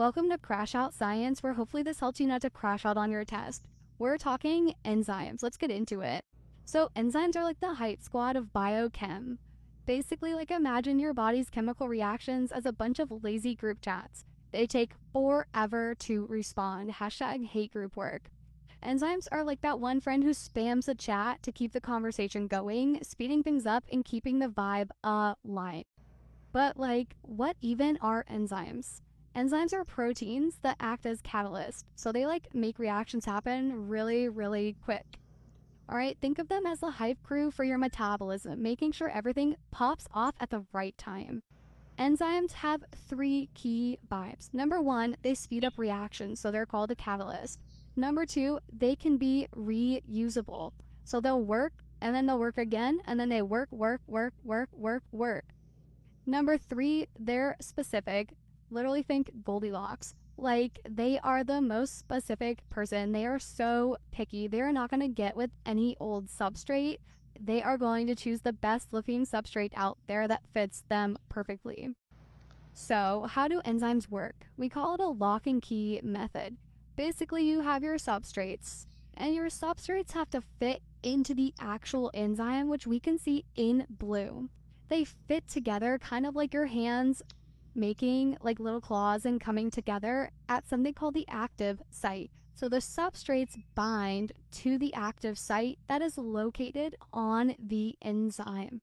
Welcome to Crash Out Science, where hopefully this helps you not to crash out on your test. We're talking enzymes. Let's get into it. So, enzymes are like the hype squad of biochem. Basically, like imagine your body's chemical reactions as a bunch of lazy group chats. They take forever to respond. Hashtag hate group work. Enzymes are like that one friend who spams the chat to keep the conversation going, speeding things up and keeping the vibe alive. But, like, what even are enzymes? Enzymes are proteins that act as catalysts, so they like make reactions happen really, really quick. All right, think of them as the hype crew for your metabolism, making sure everything pops off at the right time. Enzymes have three key vibes. Number one, they speed up reactions, so they're called a catalyst. Number two, they can be reusable, so they'll work and then they'll work again, and then they work. Number three, they're specific. Literally think Goldilocks. Like, they are the most specific person. They are so picky. They're not going to get with any old substrate. They are going to choose the best looking substrate out there that fits them perfectly. So, how do enzymes work? We call it a lock and key method. Basically, you have your substrates, and your substrates have to fit into the actual enzyme, which we can see in blue. They fit together kind of like your hands making like little claws and coming together at something called the active site. So the substrates bind to the active site that is located on the enzyme.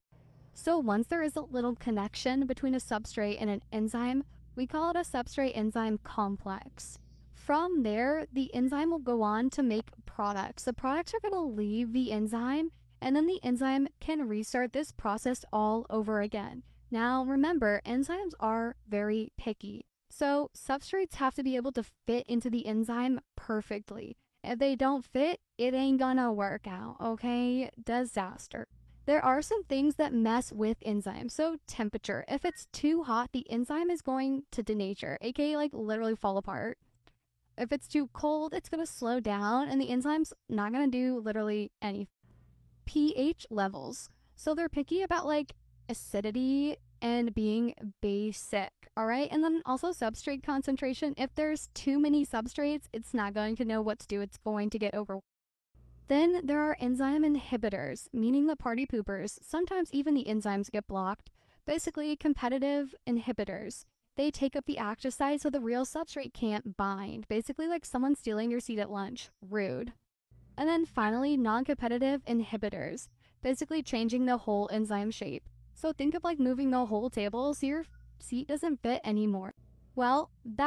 So once there is a little connection between a substrate and an enzyme, we call it a substrate enzyme complex. From there, the enzyme will go on to make products. The products are going to leave the enzyme, and then the enzyme can restart this process all over again. Now, remember, enzymes are very picky. So, substrates have to be able to fit into the enzyme perfectly. If they don't fit, it ain't gonna work out, okay? Disaster. There are some things that mess with enzymes. So, temperature. If it's too hot, the enzyme is going to denature, aka like literally fall apart. If it's too cold, it's gonna slow down, and the enzyme's not gonna do literally anything. pH levels. So, they're picky about like acidity and being basic, all right? And then also substrate concentration. If there's too many substrates, it's not going to know what to do. It's going to get over. Then there are enzyme inhibitors, meaning the party poopers. Sometimes even the enzymes get blocked. Basically, competitive inhibitors. They take up the active site so the real substrate can't bind. Basically, like someone stealing your seat at lunch. Rude. And then finally, non-competitive inhibitors. Basically changing the whole enzyme shape. So think of like moving the whole table so your seat doesn't fit anymore. Well, that